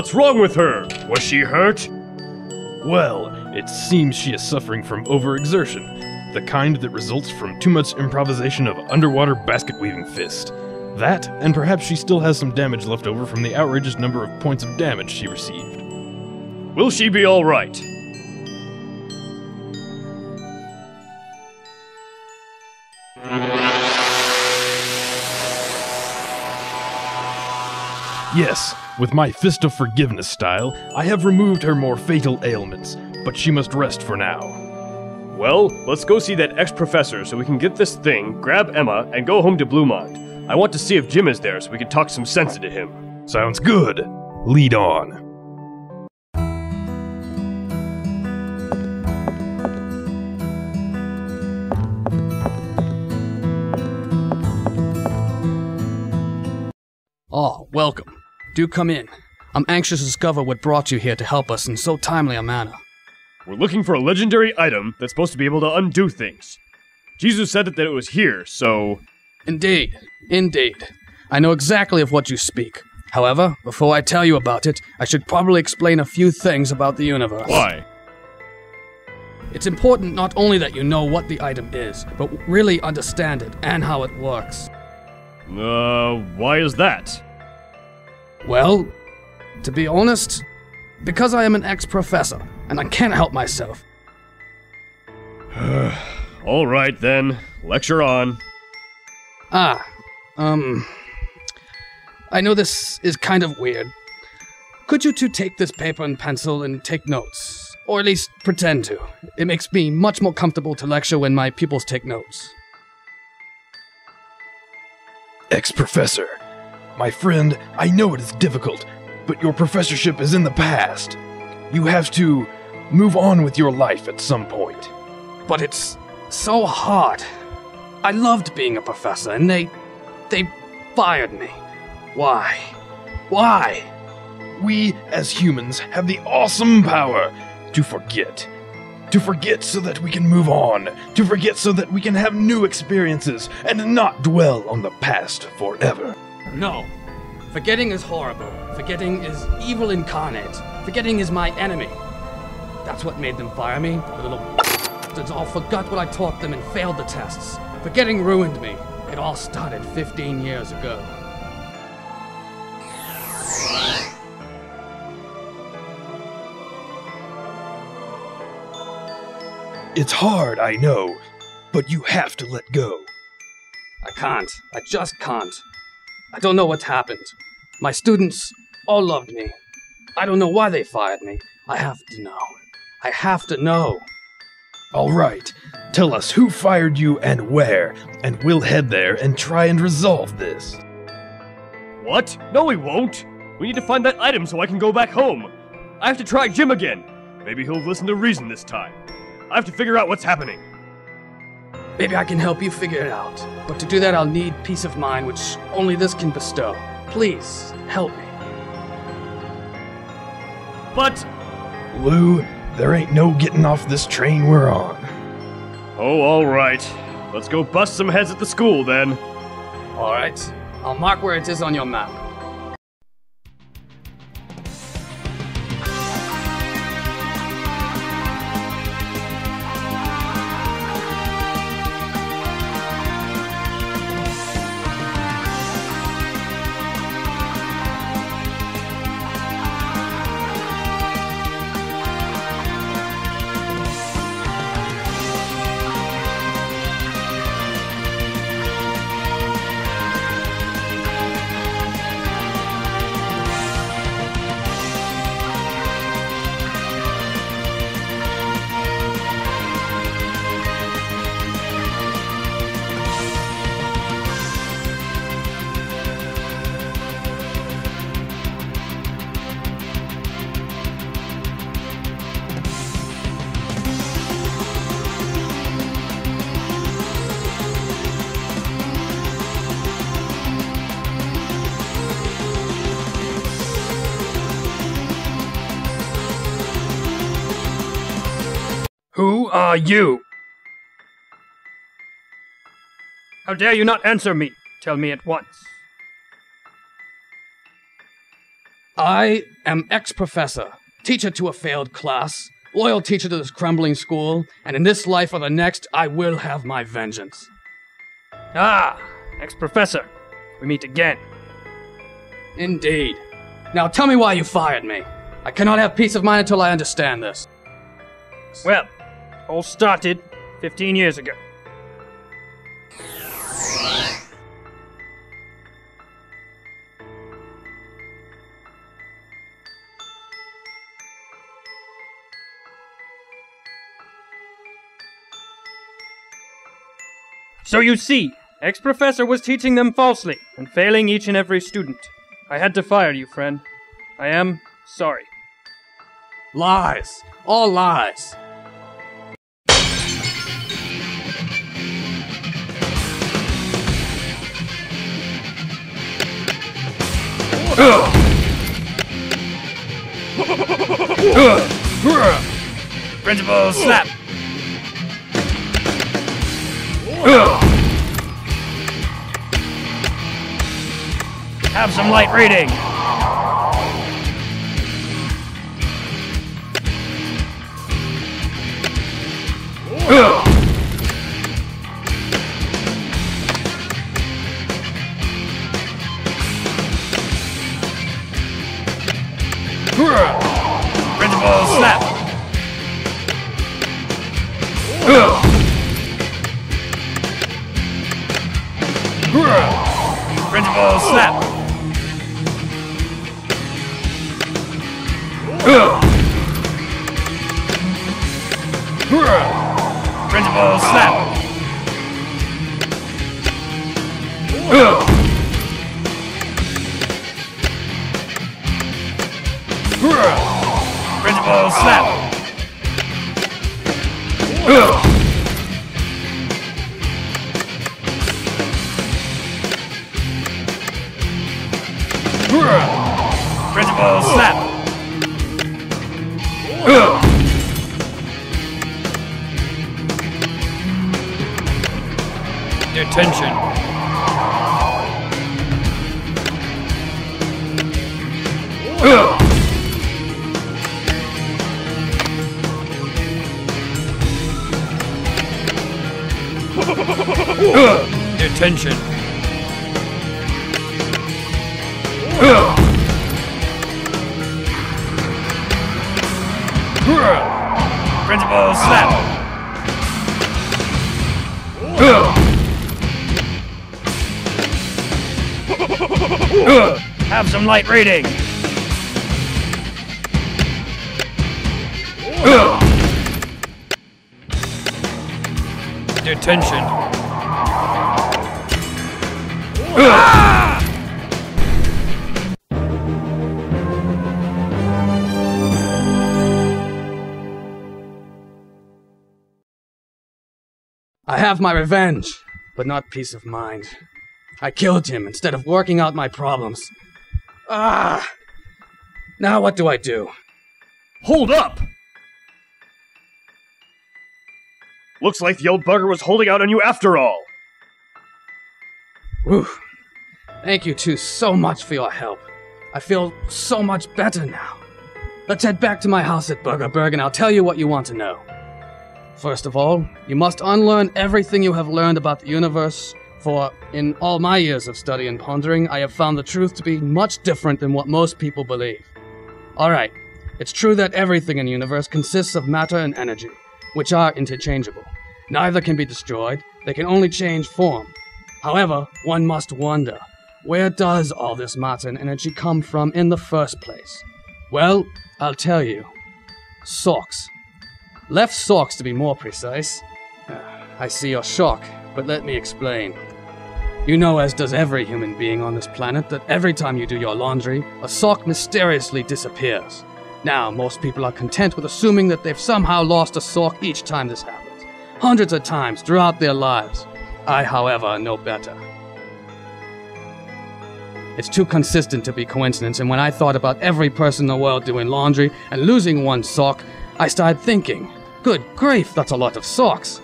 What's wrong with her? Was she hurt? Well, it seems she is suffering from overexertion, the kind that results from too much improvisation of underwater basket-weaving fist. That, and perhaps she still has some damage left over from the outrageous number of points of damage she received. Will she be alright? Yes, with my Fist of Forgiveness style, I have removed her more fatal ailments, but she must rest for now. Well, let's go see that ex-professor so we can get this thing, grab Emma, and go home to Bluemont. I want to see if Jim is there so we can talk some sense into him. Sounds good. Lead on. Oh, welcome. Do come in. I'm anxious to discover what brought you here to help us in so timely a manner. We're looking for a legendary item that's supposed to be able to undo things. Jesus said that it was here, so... Indeed. I know exactly of what you speak. However, before I tell you about it, I should probably explain a few things about the universe. Why? It's important not only that you know what the item is, but really understand it and how it works. Why is that? Well, to be honest, because I am an ex-professor, and I can't help myself. Alright then, lecture on. I know this is kind of weird. Could you two take this paper and pencil and take notes? Or at least pretend to. It makes me much more comfortable to lecture when my pupils take notes. Ex-professor, my friend, I know it is difficult, but your professorship is in the past. You have to move on with your life at some point. But it's so hard. I loved being a professor, and they fired me. Why? Why? We, as humans, have the awesome power to forget. To forget so that we can move on. To forget so that we can have new experiences and not dwell on the past forever. No. Forgetting is horrible. Forgetting is evil incarnate. Forgetting is my enemy. That's what made them fire me. The little bastards all forgot what I taught them and failed the tests. Forgetting ruined me. It all started 15 years ago. It's hard, I know, but you have to let go. I can't. I just can't. I don't know what's happened. My students all loved me. I don't know why they fired me. I have to know. I have to know. All right, tell us who fired you and where, and we'll head there and try and resolve this. What? No, we won't. We need to find that item so I can go back home. I have to try Jim again. Maybe he'll listen to reason this time. I have to figure out what's happening. Maybe I can help you figure it out. But to do that, I'll need peace of mind, which only this can bestow. Please, help me. But... Lou, there ain't no getting off this train we're on. Oh, alright. Let's go bust some heads at the school, then. Alright. I'll mark where it is on your map. Who are you? How dare you not answer me? Tell me at once. I am ex-professor, teacher to a failed class, loyal teacher to this crumbling school, and in this life or the next, I will have my vengeance. Ah, ex-professor. We meet again. Indeed. Now tell me why you fired me. I cannot have peace of mind until I understand this. Well, all started 15 years ago. So you see, ex-professor was teaching them falsely and failing each and every student. I had to fire you, friend. I am sorry. Lies. All lies. Principal slap! Have some light reading! Principal slap! Principal slap! Principal slap! Principal slap! Principal slap! Detention. Detention. Principal slap. Have some light reading. Detention. I have my revenge, but not peace of mind. I killed him instead of working out my problems. Now what do I do? Hold up! Looks like the old bugger was holding out on you after all. Whew. Thank you two so much for your help. I feel so much better now. Let's head back to my house at Burgerberg and I'll tell you what you want to know. First of all, you must unlearn everything you have learned about the universe, for in all my years of study and pondering, I have found the truth to be much different than what most people believe. Alright, it's true that everything in the universe consists of matter and energy, which are interchangeable. Neither can be destroyed, they can only change form. However, one must wonder, where does all this matter and energy come from in the first place? Well, I'll tell you. Socks. Left socks to be more precise. I see your shock, but let me explain. You know, as does every human being on this planet, that every time you do your laundry, a sock mysteriously disappears. Now, most people are content with assuming that they've somehow lost a sock each time this happens. Hundreds of times throughout their lives. I, however, know better. It's too consistent to be coincidence, and when I thought about every person in the world doing laundry and losing one sock, I started thinking, good grief, that's a lot of socks.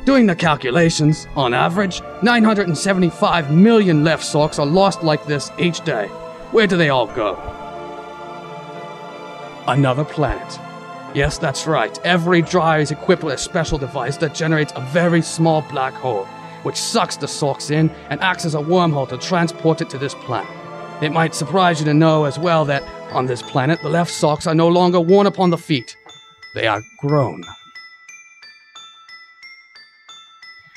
Doing the calculations, on average, 975 million left socks are lost like this each day. Where do they all go? Another planet. Yes, that's right. Every dry is equipped with a special device that generates a very small black hole, which sucks the Sorks in and acts as a wormhole to transport it to this planet. It might surprise you to know as well that on this planet, the left socks are no longer worn upon the feet. They are grown.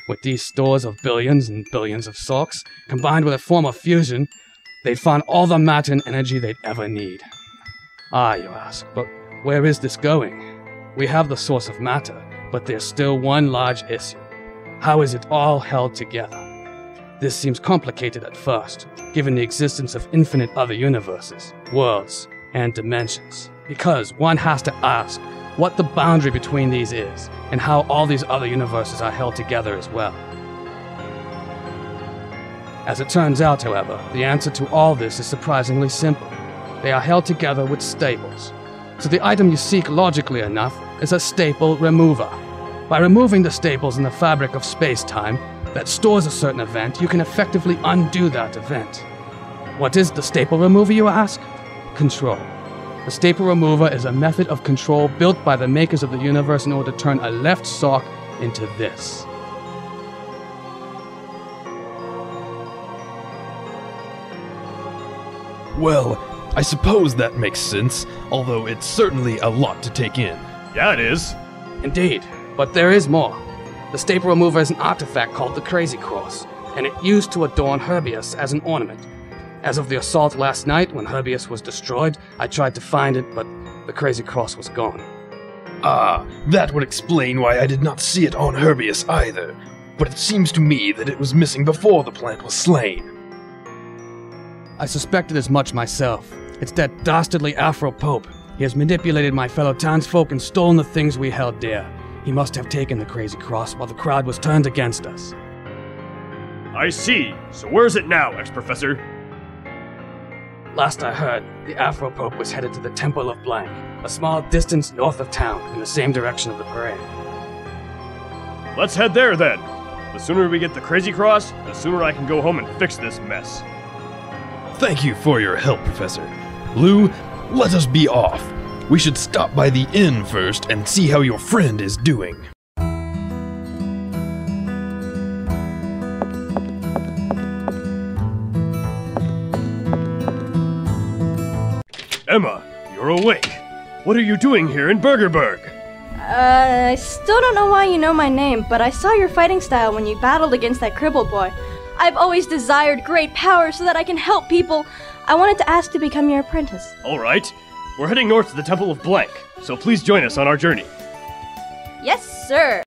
With these stores of billions and billions of socks, combined with a form of fusion, they'd find all the matter and energy they'd ever need. Ah, you ask, but where is this going? We have the source of matter, but there's still one large issue. How is it all held together? This seems complicated at first, given the existence of infinite other universes, worlds, and dimensions. Because one has to ask what the boundary between these is, and how all these other universes are held together as well. As it turns out, however, the answer to all this is surprisingly simple. They are held together with staples. So the item you seek, logically enough, is a staple remover. By removing the staples in the fabric of space-time that stores a certain event, you can effectively undo that event. What is the staple remover, you ask? Control. The staple remover is a method of control built by the makers of the universe in order to turn a left sock into this. Well, I suppose that makes sense, although it's certainly a lot to take in. Yeah, it is. Indeed, but there is more. The staple remover is an artifact called the Crazy Cross, and it used to adorn Herbius as an ornament. As of the assault last night, when Herbius was destroyed, I tried to find it, but the Crazy Cross was gone. Ah, that would explain why I did not see it on Herbius either. But it seems to me that it was missing before the plant was slain. I suspected as much myself. It's that dastardly Afro Pope. He has manipulated my fellow townsfolk and stolen the things we held dear. He must have taken the Crazy Cross while the crowd was turned against us. I see. So where is it now, ex-professor? Last I heard, the Afro Pope was headed to the Temple of Blank, a small distance north of town, in the same direction of the parade. Let's head there then. The sooner we get the Crazy Cross, the sooner I can go home and fix this mess. Thank you for your help, Professor. Lou, let us be off. We should stop by the inn first and see how your friend is doing. Emma, you're awake. What are you doing here in Burgerberg? I still don't know why you know my name, but I saw your fighting style when you battled against that crippled boy. I've always desired great power so that I can help people. I wanted to ask to become your apprentice. All right. We're heading north to the Temple of Blank, so please join us on our journey. Yes, sir.